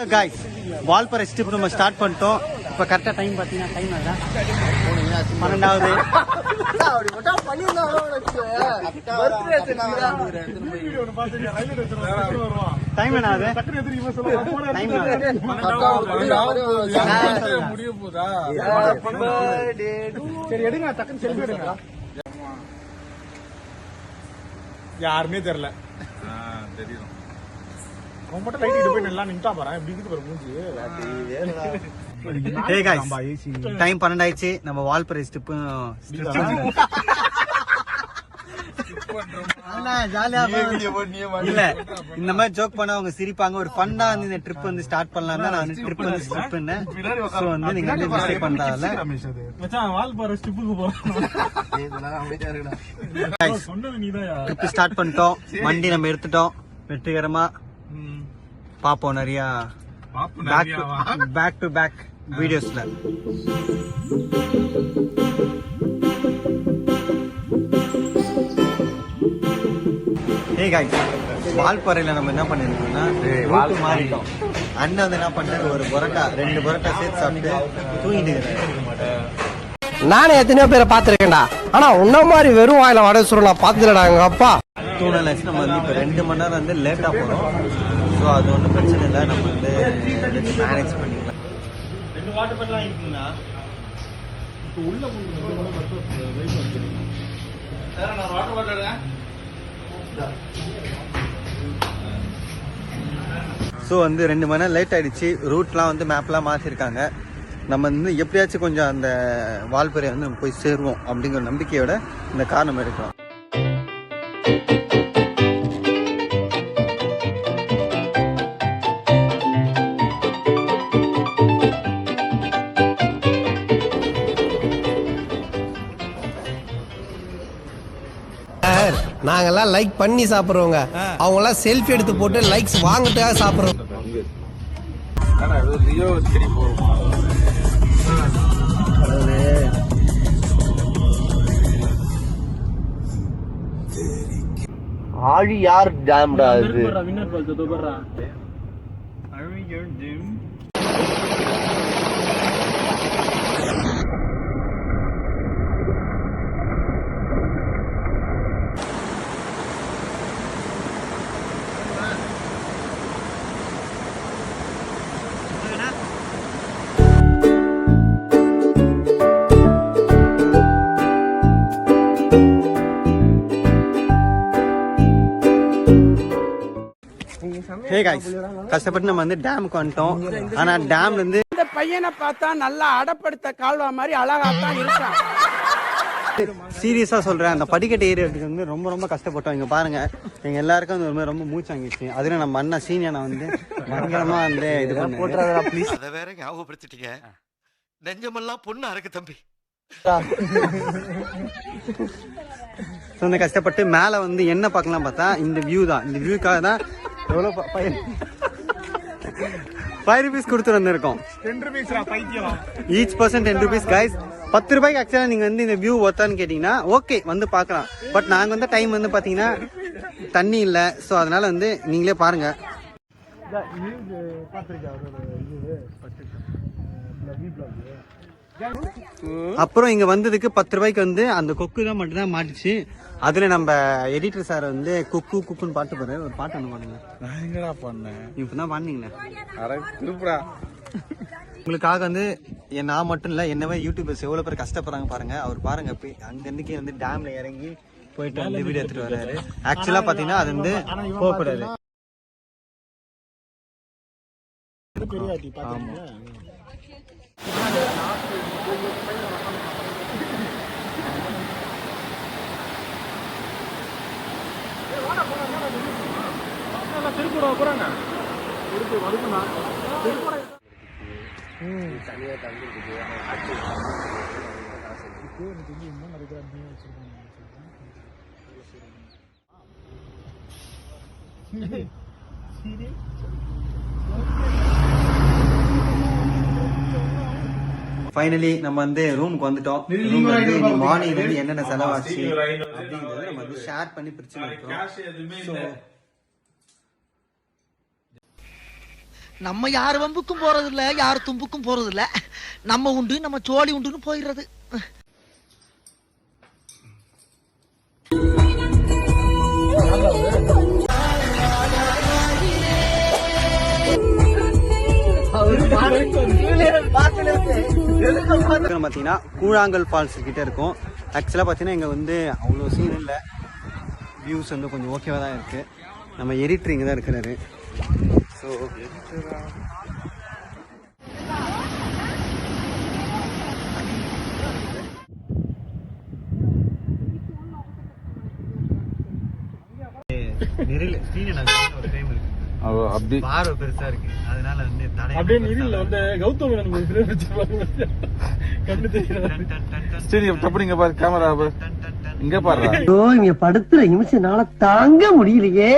Guys Valparai strip நம்ம start பண்ணிட்டோம். இப்போ கரெக்டாக டைம் பார்த்தீங்கன்னா டைம் ஆகுதா 12வது. டைம் என்ன ஆகுது? சரி எடுங்க, டக்குன்னு செல்ஃபி எடுங்க. யாருமே தெரியல. தெரியும் டைம் 12 ஆயிடுச்சு. நம்ம வால்பாறை ஸ்ட்ரிப் இல்ல இந்த மாதிரி ஜோக் பண்ண அவங்க சிரிப்பாங்க. ஒரு ஃபன்னா வந்து இந்த ட்ரிப் வந்து ஸ்டார்ட் பண்ணலாம் தான் நான் ட்ரிப் வந்து ஸ்டார்ட் பண்ணேன். சோ வந்து நீங்க வந்து மிஸ்டேக் பண்றதால வால்பாறை ஸ்ட்ரிப்புக்கு போறோம். ட்ரிப் ஸ்டார்ட் பண்ணிட்டோம். வண்டி நம்ம எடுத்துட்டோம் வெற்றிகரமா. பாப்போம் நிறைய பேக் டு பேக் வீடியோஸ்ல. ஹே गाइस, வால்பாறையில நம்ம என்ன பண்ணிருக்கோம்னா மாறிட்டோம். அண்ணன் வந்து என்ன பண்ணாரு, ஒரு பரோட்டா 2 பரோட்டா சேர்த்து சாப்பிட்டு தூங்கிட்டு இருக்காரு. நானே எத்தனையோ பேரை பாத்துருக்கேன்டா, ஆனா உன்ன மாதிரி வெறும் வாயில வடை சுருள் நான் பாத்துடா. எங்க அப்பா தூணலாச்சு. நம்ம வந்து இப்ப 2 மணி நேரம் வந்து லேட்டா போறோம். ஸோ அது ஒன்றும் பிரச்சனை இல்லை, நம்ம வந்து மேனேஜ் பண்ணிக்கலாம். 2 வாட்டர் பாட்டிலாம் இருக்குங்களா? இப்போ உள்ள ஸோ வந்து 2 மணி நேரம் லேட் ஆயிடுச்சு. ரூட்லாம் வந்து மேப்லாம் மாற்றிருக்காங்க. நம்ம வந்து எப்படியாச்சும் கொஞ்சம் அந்த வால்பாறை வந்து நம்ம போய் சேருவோம் அப்படிங்கிற நம்பிக்கையோட இந்த கார் நம்ம எடுக்கிறோம். நாங்கெல்லாம் லைக் பண்ணி சாப்பிடுறவங்க, அவங்க எல்லாம் செல்ஃபி எடுத்து போட்டு லைக்ஸ் வாங்கறதுக்காக சாப்பிடுறோம். ஆழியார் டேம்டா இது. ஹே गाइस, கஷ்டப்பட்டு நம்ம வந்து டேமுக்கு வந்துட்டோம். ஆனா டேம்ல இருந்து இந்த பையனை பார்த்தா நல்லா அடப்படுத்த கால்வா மாதிரி அழகாத்தான் இருக்கான். சீரியஸா சொல்றேன், அந்த படிக்கட்டு ஏறியதுக்கு வந்து ரொம்ப ரொம்ப கஷ்டப்பட்டோம். இங்க பாருங்க, எங்க எல்லாருக்கும் வந்து ரொம்ப மூச்சு வாங்கிடுச்சு. அதுல நம்ம அண்ணா சீனியனை வந்து பயங்கரமா வந்து இது பண்ண ப்ளீஸ். அதை வேற ஞாபகப்படுத்திட்டீங்க. நெஞ்சமெல்லாம் பொண்ணா இருக்கு தம்பி. கஷ்டப்பட்டு மேல வந்து என்ன பார்க்கலாம் பார்த்தா இந்த வியூ தான். இந்த வியூக்காக தான் எவ்வளோ 5 rupees கொடுத்து வந்திருக்கோம். Each person 10 rupees guys. 10 ரூபாய்க்கு ஆக்சுவலா நீங்க வந்து இந்த வியூ ஒத்தான்னு கேட்டீங்கன்னா ஓகே வந்து பார்க்கலாம். பட் நாங்க வந்து டைம் வந்து பாத்தீங்கன்னா தண்ணி இல்லை. ஸோ அதனால வந்து நீங்களே பாருங்க. அப்புறம் இங்க வந்ததுக்கு 10 ரூபாய்க்கு வந்து அந்த கொக்கு தான் மட்டும் தான் மாட்டுச்சு. அதுல நம்ம எடிட்டர் சார் வந்து குக்கு குக்குன்னு பாட்டு போற ஒரு பாட்டு ஒண்ணு பாடுங்க. நான் எங்கடா பண்ணேன்? இப்பதான் பாடுனீங்களே. திருப்படா. உங்களுக்காக வந்து நான் மட்டும் இல்ல, என்னவே யூடியூபர்ஸ் எவ்வளவு பேர் கஷ்டப்படுறாங்க பாருங்க. அவர் பாருங்க அங்க இருந்துக்கே வந்து டேம்ல இறங்கி போயிட்டு வந்து வீடியோ எடுத்துட்டு வர்றாரு. ஆக்சுவலா பாத்தீங்கன்னா அது வந்து போகக்கூடாது. ஆமா. திருப்பூர் போறாங்க. தனியா தங்கி இருக்குது. ஃபைனலி நம்ம வந்து ரூமுக்கு வந்துட்டோம். மார்னிங் வந்து என்னென்ன செலவாச்சு அப்படிங்கறத நம்ம வந்து ஷேர் பண்ணி பிரிச்சு நம்ம யார் வம்புக்கும் போறது இல்ல, யார் தும்புக்கும் போறது இல்ல. நம்ம உண்டு, நம்ம சோழி உண்டுன்னு போயிடுறது. பாத்தீங்கன்னா கூழாங்கல் ஃபால்ஸ் கிட்ட இருக்கும். ஆக்சுவலா பாத்தீங்கன்னா இங்க வந்து அவ்வளவு சீன் இல்ல, வியூஸ் வந்து கொஞ்சம் ஓகேவா தான் இருக்கு. நம்ம எடிட்டர் இங்க தான் இருக்கிறாரு. ஸோ அப்படி பார்வை பெருசா இருக்கு, அதனால வந்து தப்பு பாரு கேமரா இங்க பாரு, இங்க படுத்துற நிமிஷம்னால தாங்க முடியலையே.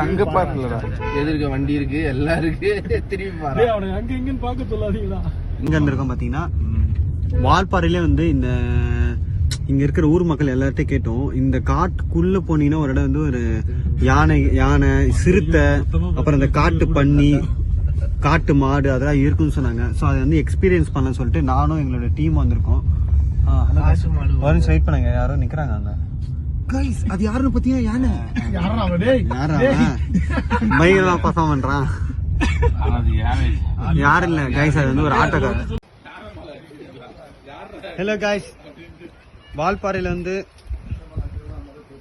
அங்க பாருலடா, எதிர்க்க வண்டி இருக்கு, எல்லாம் இருக்கு, திரும்பி பாரு. அங்க இங்கன்னு பார்க்க சொல்லாதீங்களா? இங்க இருந்திருக்கோம் பாத்தீங்கன்னா வால்பாறையிலே வந்து இந்த இங்க இருக்கிற ஊர் மக்கள் எல்லார்ட்டையும் கேட்டோம். இந்த காட்டுக்குள்ள போனீங்கன்னா ஒரு இடம் வந்து ஒரு யானை சிறுத்தை, அப்புறம் இந்த காட்டு பன்னி, காட்டு மாடு அதெல்லாம் இருக்குன்னு சொன்னாங்க. ஸோ அதை வந்து எக்ஸ்பீரியன்ஸ் பண்ணலாம்னு சொல்லிட்டு நானும் எங்களோட டீம் வந்திருக்கோம். வெயிட் பண்ணுங்க, யாரோ நிக்கிறாங்க அங்க. கைஸ் அது யாருன்னு பாத்தீங்கன்னா யானை. யாரா பையெல்லாம் பர்ஃபார்ம் பண்றான்? யாரும் இல்ல கைஸ், அது வந்து ஒரு ஆட்டோக்காரர். ஹலோ கைஸ், வால்பாறையில வந்து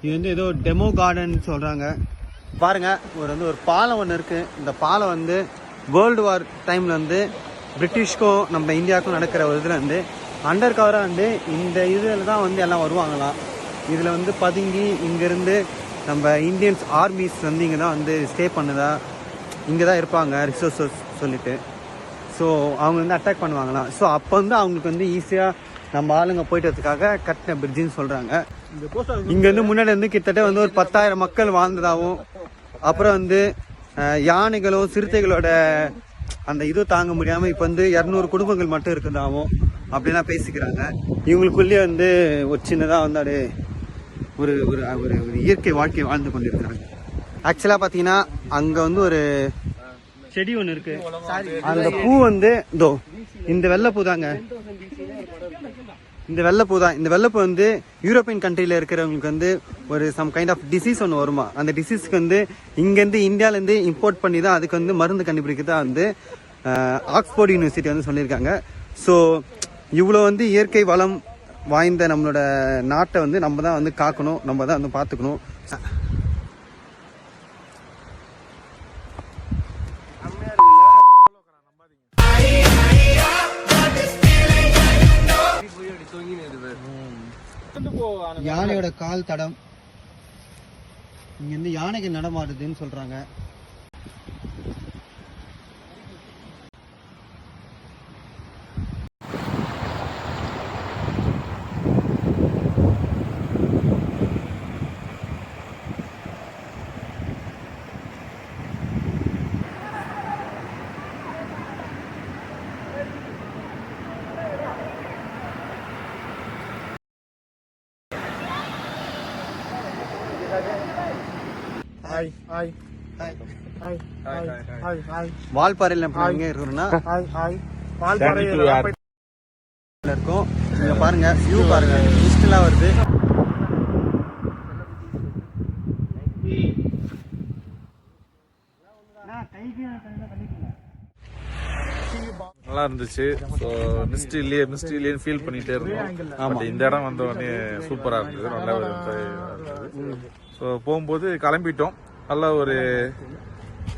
இது வந்து ஏதோ டெமோ கார்டன் சொல்றாங்க. பாருங்க, ஒரு பாலம் ஒன்று இருக்கு. இந்த பாலம் வந்து வேர்ல்டு வார் டைம்ல வந்து பிரிட்டிஷ்க்கும் நம்ம இந்தியாவுக்கும் நடக்கிற ஒரு இதுல வந்து அண்டர் கவரா வந்து இந்த இதுல தான் வந்து எல்லாம் வருவாங்களாம். இதுல வந்து பதுங்கி இங்கிருந்து நம்ம இந்தியன்ஸ் ஆர்மிஸ் வந்து இங்க தான் வந்து ஸ்டே பண்ணுதா, இங்க தான் இருப்பாங்க ரிசோர்ஸஸ் சொல்லிட்டு. ஸோ அவங்க வந்து அட்டாக் பண்ணுவாங்களாம். ஸோ அப்போ வந்து அவங்களுக்கு வந்து ஈஸியா நம்ம ஆளுங்க போயிட்டு வரதுக்காக கட்டின பிரிட்ஜின்னு சொல்றாங்க. இங்க வந்து முன்னாடி வந்து கிட்டத்தட்ட வந்து ஒரு 10,000 மக்கள் வாழ்ந்ததாகவும், அப்புறம் வந்து யானைகளும் சிறுத்தைகளோட அந்த இது தாங்க முடியாம இப்ப வந்து 200 குடும்பங்கள் மட்டும் இருக்குதாகவும் அப்படிலாம் பேசிக்கிறாங்க. இவங்களுக்குள்ளேயே வந்து ஒரு சின்னதா வந்து அது ஒரு ஒரு ஒரு இயற்கை வாழ்க்கை வாழ்ந்து கொண்டிருக்கிறாங்க. ஆக்சுவலா பாத்தீங்கன்னா அங்க வந்து ஒரு செடி ஒண்ணு இருக்கு. அந்த பூ வந்து இதோ இந்த வெள்ளைப்பூ தாங்க. இந்த வெள்ளைப்பூ தான். இந்த வெள்ளைப்பூ வந்து யூரோப்பியன் கண்ட்ரில இருக்கிறவங்களுக்கு வந்து ஒரு சம் கைண்ட் ஆஃப் டிசீஸ் ஒன்று வருமா. அந்த டிசீஸ்க்கு வந்து இங்கேருந்து இந்தியாவிலேருந்து இம்போர்ட் பண்ணி தான் அதுக்கு வந்து மருந்து கண்டுபிடிக்கிறதா வந்து ஆக்ஸ்போர்ட் யூனிவர்சிட்டி வந்து சொல்லியிருக்காங்க. ஸோ இவ்வளோ வந்து இயற்கை வளம் வாய்ந்த நம்மளோட நாட்டை வந்து நம்ம தான் வந்து காக்கணும், நம்ம தான் வந்து பார்த்துக்கணும். யானையோட கால் தடம் இங்க இருந்து யானைகள் நடமாடுதுன்னு சொல்றாங்க. வால்பாறையில் எங்க இருக்கோம்னா இருக்கும். இங்க பாருங்க, வியூ பாருங்க, மிஸ்ட்லாம் வருது. நல்லா இருந்துச்சு. ஸோ மிஸ்ட்ரிலேயே ஃபீல் பண்ணிட்டே இருந்தோம். பட் இந்த இடம் வந்த உடனே சூப்பரா இருந்தது, நல்ல ஒரு இருந்தது. ஸோ போகும்போது கிளம்பிட்டோம், நல்ல ஒரு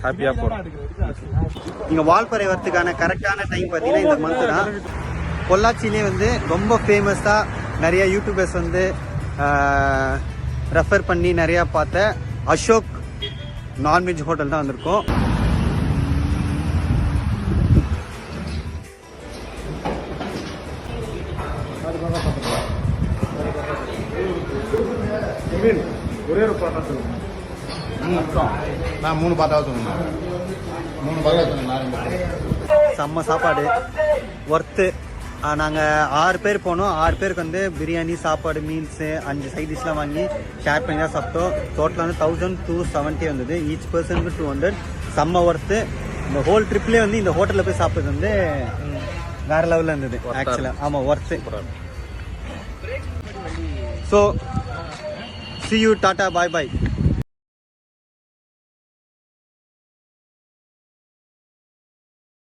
ஹாப்பியா போறோம். நீங்க வால்பாறை வரதுக்கான கரெக்டான டைம் பாத்தீங்கன்னா இந்த மந்த் தான். பொள்ளாச்சியிலே வந்து ரொம்ப ஃபேமஸா நிறைய யூடியூபர்ஸ் வந்து ரெஃபர் பண்ணி நிறைய பார்த்த அசோக் நான்வெஜ் ஹோட்டல் தான் வந்திருக்கோம். ஒரே ஒரு பாட்டா சொல்லுங்க. நான் 3 பாட்டாவது சொன்னேன். 3 பாட்டாவது சொன்னேன். செம்ம சாப்பாடு ஒர்த்து. நாங்கள் 6 பேர் போனோம். 6 பேருக்கு வந்து பிரியாணி, சாப்பாடு, மீல்ஸு, 5 சைட் டிஷ்லாம் வாங்கி ஷேர் பண்ணி தான் சாப்பிட்டோம். டோட்டலாக வந்து 1270 வந்தது. ஈச் பர்சனுக்கு 200. செம்ம ஒர்த்து. இந்த ஹோல் ட்ரிப்லேயே வந்து இந்த ஹோட்டலில் போய் சாப்பிட்டது வந்து வேற லெவலில் இருந்தது ஆக்சுவலாக. ஆமாம், worth. So see you, tata, bye bye.